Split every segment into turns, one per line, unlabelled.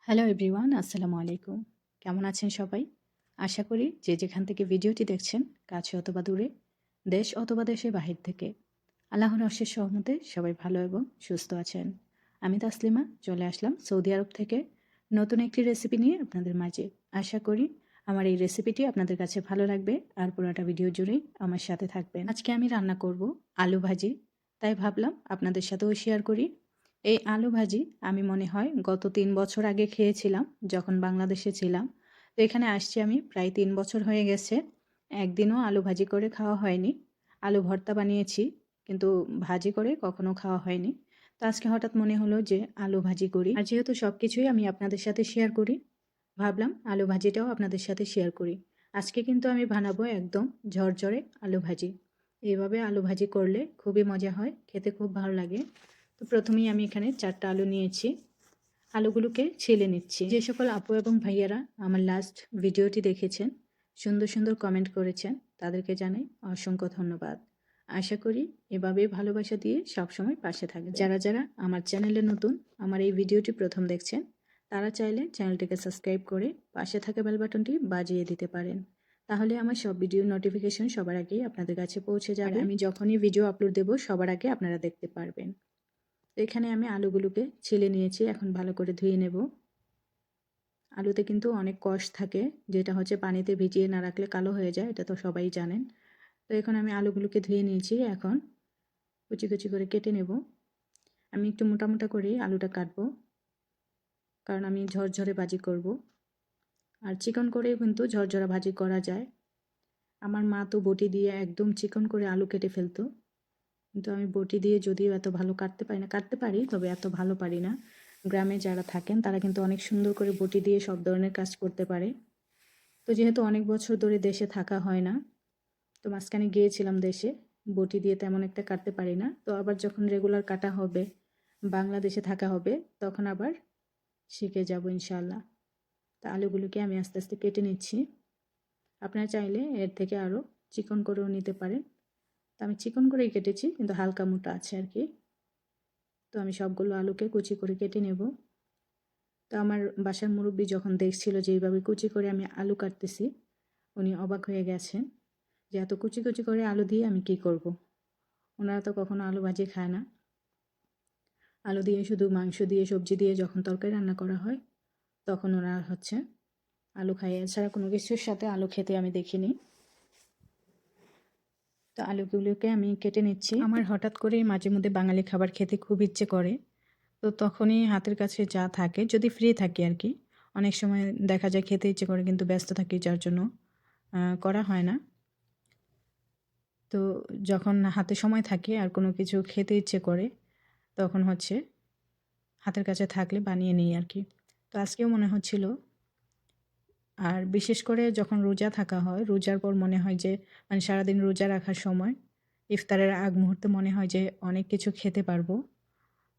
Hello everyone, আসসালামু আলাইকুম। কেমন আছেন সবাই? আশা করি যে যেখান থেকে ভিডিওটি দেখছেন, কাছে অথবা দূরে, দেশ অথবা দেশের বাহির থেকে, আল্লাহর অশেষ সহমতে সবাই ভালো এবং সুস্থ আছেন। আমি তাসলিমা চলে আসলাম সৌদি আরব থেকে নতুন একটি রেসিপি নিয়ে আপনাদের মাঝে। আশা করি আমার এই রেসিপিটি আপনাদের কাছে ভালো লাগবে আর পুরোটা ভিডিও জুড়েই আমার সাথে থাকবেন। আজকে আমি রান্না করব আলু ভাজি, তাই ভাবলাম আপনাদের সাথেও শেয়ার করি। এই আলু ভাজি আমি মনে হয় গত ৩ বছর আগে খেয়েছিলাম যখন বাংলাদেশে ছিলাম। তো এখানে আসছি আমি প্রায় ৩ বছর হয়ে গেছে। একদিনও আলু ভাজি করে খাওয়া হয়নি। আলু ভর্তা বানিয়েছি কিন্তু ভাজি করে কখনো খাওয়া হয়নি। তো আজকে হঠাৎ মনে হলো যে আলু ভাজি করি। আর যেহেতু সবকিছুই আমি আপনাদের সাথে শেয়ার করি, ভাবলাম আলু ভাজিটাও আপনাদের সাথে শেয়ার করি। আজকে কিন্তু আমি বানাবো একদম ঝরঝরে আলু ভাজি। এভাবে আলু ভাজি করলে খুবই মজা হয়, খেতে খুব ভালো লাগে। তো প্রথমেই আমি এখানে 4টা আলু নিয়েছি। আলুগুলোকে ছিলে নিচ্ছি। যে সকল আপু এবং ভাইয়ারা আমার লাস্ট ভিডিওটি দেখেছেন, সুন্দর সুন্দর কমেন্ট করেছেন, তাদেরকে জানাই অসংখ্য ধন্যবাদ। আশা করি এভাবেই ভালোবাসা দিয়ে সবসময় পাশে থাকবে। যারা যারা আমার চ্যানেলে নতুন, আমার এই ভিডিওটি প্রথম দেখছেন, তারা চাইলে চ্যানেলটিকে সাবস্ক্রাইব করে পাশে থাকা বেল বাটনটি বাজিয়ে দিতে পারেন। তাহলে আমার সব ভিডিওর নোটিফিকেশন সবার আগেই আপনাদের কাছে পৌঁছে যাবে। আমি যখনই ভিডিও আপলোড দেব সবার আগে আপনারা দেখতে পারবেন। তো এখানে আমি আলুগুলোকে ছিলে নিয়েছি, এখন ভালো করে ধুয়ে নেব। আলুতে কিন্তু অনেক কষ থাকে, যেটা হচ্ছে পানিতে ভিজিয়ে না রাখলে কালো হয়ে যায়, এটা তো সবাই জানেন। তো এখন আমি আলুগুলোকে ধুয়ে নিয়েছি, এখন কুচি কুচি করে কেটে নেব। আমি একটু মোটা মোটা করেই আলুটা কাটবো, কারণ আমি ঝরঝরে ভাজি করব। আর চিকন করেও কিন্তু ঝরঝরা ভাজি করা যায়। আমার মা তো বটি দিয়ে একদম চিকন করে আলু কেটে ফেলতো, কিন্তু আমি বটি দিয়ে যদিও এত ভালো কাটতে পারি না, কাটতে পারি তবে এত ভালো পারি না। গ্রামে যারা থাকেন তারা কিন্তু অনেক সুন্দর করে বটি দিয়ে সব ধরনের কাজ করতে পারে। তো যেহেতু অনেক বছর ধরে দেশে থাকা হয় না, তো মাঝখানে গিয়েছিলাম দেশে, বটি দিয়ে তেমন একটা কাটতে পারি না। তো আবার যখন রেগুলার কাটা হবে, বাংলাদেশে থাকা হবে, তখন আবার শিখে যাব ইনশাল্লাহ। তো আলুগুলোকে আমি আস্তে আস্তে কেটে নিচ্ছি। আপনারা চাইলে এর থেকে আরও চিকন করেও নিতে পারেন। তো আমি চিকন করেই কেটেছি, কিন্তু হালকা মোটা আছে আর কি। তো আমি সবগুলো আলুকে কুচি করে কেটে নেব। তো আমার বাসার মুরব্বি যখন দেখছিল যে এইভাবে কুচি করে আমি আলু কাটতেছি, উনি অবাক হয়ে গেছেন যে এত কুচি কুচি করে আলু দিয়ে আমি কি করব। ওনারা তো কখনো আলু ভাজি খায় না। আলু দিয়ে শুধু মাংস দিয়ে সবজি দিয়ে যখন তরকারি রান্না করা হয়, তখন ওনারা হচ্ছে আলু খায়, এছাড়া কোনো কিছুর সাথে আলু খেতে আমি দেখিনি। তো আলুগুলোকে আমি কেটে নিচ্ছি। আমার হঠাৎ করেই মাঝে মধ্যে বাঙালি খাবার খেতে খুব ইচ্ছে করে। তো তখনই হাতের কাছে যা থাকে, যদি ফ্রি থাকি আর কি, অনেক সময় দেখা যায় খেতে ইচ্ছে করে কিন্তু ব্যস্ত থাকি, যার জন্য করা হয় না। তো যখন হাতে সময় থাকে আর কোনো কিছু খেতে ইচ্ছে করে, তখন হচ্ছে হাতের কাছে থাকলে বানিয়ে নিই আর কি। তো আজকেও মনে হচ্ছিল। আর বিশেষ করে যখন রোজা থাকা হয়, রোজার পর মনে হয় যে, মানে সারাদিন রোজা রাখার সময় ইফতারের আগ মুহূর্তে মনে হয় যে অনেক কিছু খেতে পারবো।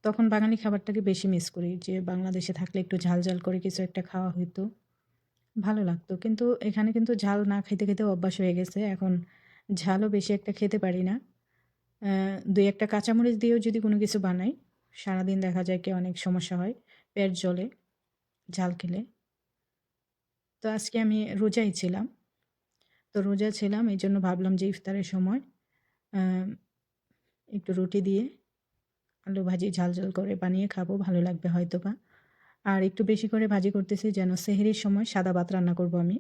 তখন বাঙালি খাবারটাকে বেশি মিস করি, যে বাংলাদেশে থাকলে একটু ঝাল ঝাল করে কিছু একটা খাওয়া হইতো, ভালো লাগতো। কিন্তু এখানে কিন্তু ঝাল না খেতে খেতে অভ্যাস হয়ে গেছে, এখন ঝালও বেশি একটা খেতে পারি না। দুই একটা কাঁচামরিচ দিয়েও যদি কোনো কিছু বানাই, সারাদিন দেখা যায় কি অনেক সমস্যা হয়, পেট জ্বলে ঝাল খেলে। তো আজকে আমি রোজাই ছিলাম। তো রোজা ছিলাম, এই জন্য ভাবলাম যে ইফতারের সময় একটু রুটি দিয়ে আলু ভাজি ঝাল ঝাল করে বানিয়ে খাবো, ভালো লাগবে হয়তোবা। আর একটু বেশি করে ভাজি করতেছি যেন সেহরির সময় সাদা ভাত রান্না করব আমি।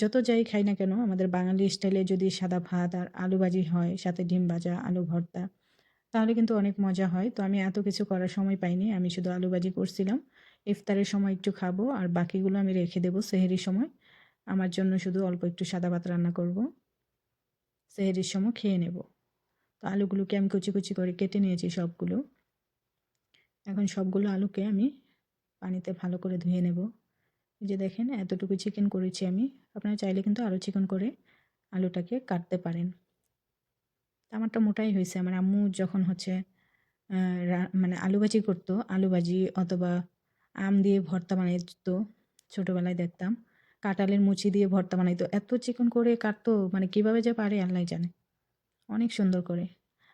যত যাই খাই না কেন, আমাদের বাঙালি স্টাইলে যদি সাদা ভাত আর আলু ভাজি হয়, সাথে ডিম ভাজা, আলু ভর্তা, তাহলে কিন্তু অনেক মজা হয়। তো আমি এত কিছু করার সময় পাইনি, আমি শুধু আলু ভাজি করছিলাম। ইফতারের সময় একটু খাবো আর বাকিগুলো আমি রেখে দেবো সেহরির সময়। আমার জন্য শুধু অল্প একটু সাদা ভাত রান্না করব, সেহরির সময় খেয়ে নেব। তো আলুগুলোকে আমি কুচি কুচি করে কেটে নিয়েছি সবগুলো। এখন সবগুলো আলুকে আমি পানিতে ভালো করে ধুয়ে নেব। এই যে দেখেন এতটুকু চিকেন করেছি আমি, আপনারা চাইলে কিন্তু আরও চিকন করে আলুটাকে কাটতে পারেন। আমারটা মোটাই হয়েছে। আমার আম্মু যখন হচ্ছে মানে আলু ভাজি করতো, আলু ভাজি অথবা আম দিয়ে ভর্তা বানাইতো, ছোটোবেলায় দেখতাম। কাঁঠালের মুচি দিয়ে ভর্তা বানাইতো, এত চিকন করে কাটতো, মানে কীভাবে যে পারে আল্লাহ জানে, অনেক সুন্দর করে।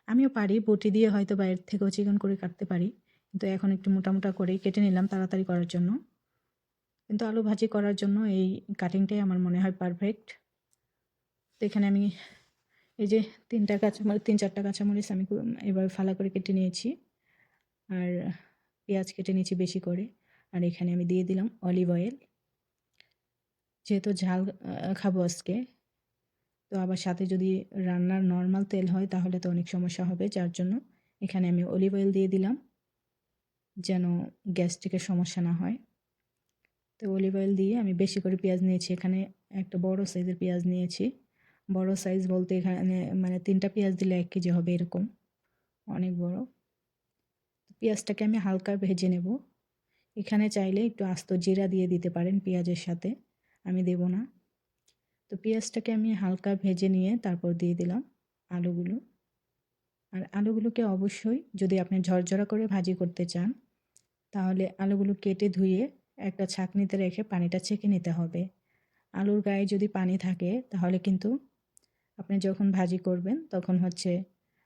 আমিও পারি, বটি দিয়ে হয়তো বা এর থেকেও চিকন করে কাটতে পারি, কিন্তু এখন একটু মোটা মোটা করেই কেটে নিলাম তাড়াতাড়ি করার জন্য। কিন্তু আলু ভাজি করার জন্য এই কাটিংটাই আমার মনে হয় পারফেক্ট। তো এখানে আমি এই যে 3-4টা কাঁচামরিচ আমি এভাবে ফালা করে কেটে নিয়েছি, আর পেঁয়াজ কেটে নিয়েছি বেশি করে। আর এখানে আমি দিয়ে দিলাম অলিভ অয়েল। যেহেতু ঝাল খাবো আজকে, তো আবার সাথে যদি রান্নার নর্মাল তেল হয় তাহলে তো অনেক সমস্যা হবে, যার জন্য এখানে আমি অলিভ অয়েল দিয়ে দিলাম যেন গ্যাস্ট্রিকের সমস্যা না হয়। তো অলিভ অয়েল দিয়ে আমি বেশি করে পেঁয়াজ নিয়েছি, এখানে একটা বড় সাইজের পেঁয়াজ নিয়েছি। বড় সাইজ বলতে এখানে মানে 3টা পেঁয়াজ দিলে 1 কেজি হবে, এরকম অনেক বড়। পেঁয়াজটাকে আমি হালকা ভেজে নেব। এখানে চাইলে একটু আস্ত জিরা দিয়ে দিতে পারেন পেঁয়াজের সাথে, আমি দেব না। তো পেঁয়াজটাকে আমি হালকা ভেজে নিয়ে তারপর দিয়ে দিলাম আলুগুলো। আর আলুগুলোকে অবশ্যই যদি আপনি ঝরঝরা করে ভাজি করতে চান তাহলে আলুগুলো কেটে ধুয়ে একটা ছাঁকনিতে রেখে পানিটা ছেঁকে নিতে হবে। আলুর গায়ে যদি পানি থাকে তাহলে কিন্তু আপনি যখন ভাজি করবেন তখন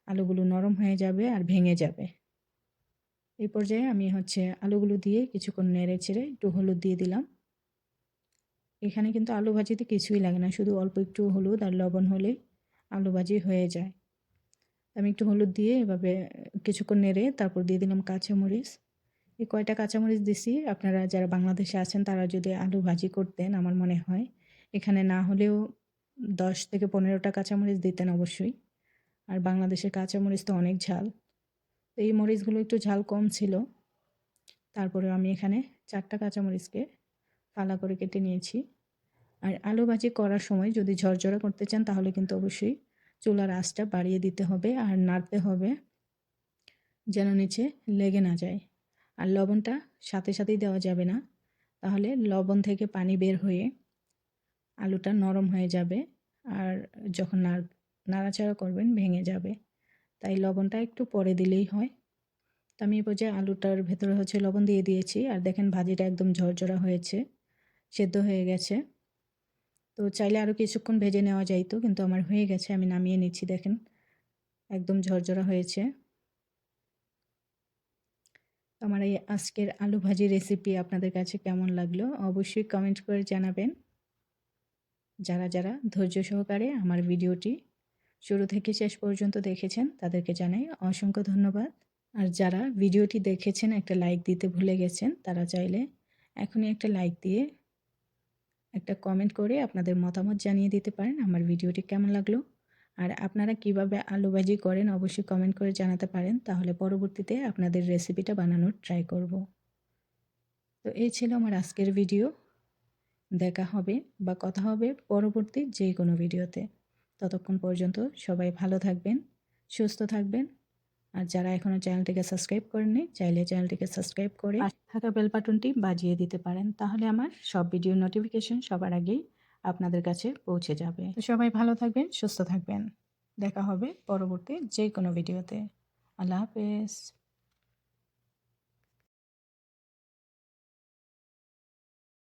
আলুগুলো নরম হয়ে যাবে আর ভেঙে যাবে। এই পর্যায়ে আমি আলুগুলো দিয়ে কিছুক্ষণ নেড়ে চেড়ে একটু হলুদ দিয়ে দিলাম। এখানে কিন্তু আলু ভাজিতে কিছুই লাগে না, শুধু অল্প একটু হলুদ আর লবণ হলেই আলু ভাজি হয়ে যায়। আমি একটু হলুদ দিয়ে এভাবে কিছুক্ষণ নেড়ে তারপর দিয়ে দিলাম কাঁচামরিচ। এই কয়টা কাঁচামরিচ দিছি, আপনারা যারা বাংলাদেশে আছেন তারা যদি আলু ভাজি করতেন আমার মনে হয় এখানে না হলেও 10 থেকে 15টা কাঁচামরিচ দিতেন অবশ্যই। আর বাংলাদেশের কাঁচামরিচ তো অনেক ঝাল, তো এই মরিচগুলো একটু ঝাল কম ছিল। তারপরে আমি এখানে 4টা কাঁচামরিচকে ফালা করে কেটে নিয়েছি। আর আলু ভাজি করার সময় যদি ঝরঝরা করতে চান তাহলে কিন্তু অবশ্যই চুলার আঁচটা বাড়িয়ে দিতে হবে আর নাড়তে হবে যেন নিচে লেগে না যায়। আর লবণটা সাথে সাথেই দেওয়া যাবে না, তাহলে লবণ থেকে পানি বের হয়ে আলুটা নরম হয়ে যাবে আর যখন নাড়াচাড়া করবেন ভেঙে যাবে। তাই লবণটা একটু পরে দিলেই হয়। তো আমি এই পর্যায়ে আলুটার ভেতরে লবণ দিয়ে দিয়েছি, আর দেখেন ভাজিটা একদম ঝরঝরা হয়েছে, সেদ্ধ হয়ে গেছে। তো চাইলে আরও কিছুক্ষণ ভেজে নেওয়া যাইতো, কিন্তু আমার হয়ে গেছে, আমি নামিয়ে নিচ্ছি। দেখেন একদম ঝরঝরা হয়েছে। আমার এই আজকের আলু ভাজি রেসিপি আপনাদের কাছে কেমন লাগলো অবশ্যই কমেন্ট করে জানাবেন। যারা যারা ধৈর্য সহকারে আমার ভিডিওটি শুরু থেকে শেষ পর্যন্ত দেখেছেন তাদেরকে জানাই অসংখ্য ধন্যবাদ। আর যারা ভিডিওটি দেখেছেন একটা লাইক দিতে ভুলে গেছেন তারা চাইলে এখনই একটা লাইক দিয়ে একটা কমেন্ট করে আপনাদের মতামত জানিয়ে দিতে পারেন আমার ভিডিওটি কেমন লাগলো। আর আপনারা কিভাবে আলু ভাজি করেন অবশ্যই কমেন্ট করে জানাতে পারেন, তাহলে পরবর্তীতে আপনাদের রেসিপিটা বানানোর ট্রাই করব। তো এই ছিল আমার আজকের ভিডিও। দেখা হবে বা কথা হবে পরবর্তী যে কোনো ভিডিওতে। ততক্ষণ পর্যন্ত সবাই ভালো থাকবেন, সুস্থ থাকবেন। আর যারা এখনও চ্যানেলটিকে সাবস্ক্রাইব করেননি চাইলে চ্যানেলটিকে সাবস্ক্রাইব করে পাশে থাকা বেল বাটনটি বাজিয়ে দিতে পারেন, তাহলে আমার সব ভিডিও নোটিফিকেশন সবার আগেই আপনাদের কাছে পৌঁছে যাবে। তো সবাই ভালো থাকবেন, সুস্থ থাকবেন। দেখা হবে পরবর্তী যে কোনো ভিডিওতে। আল্লাহ হাফেজ।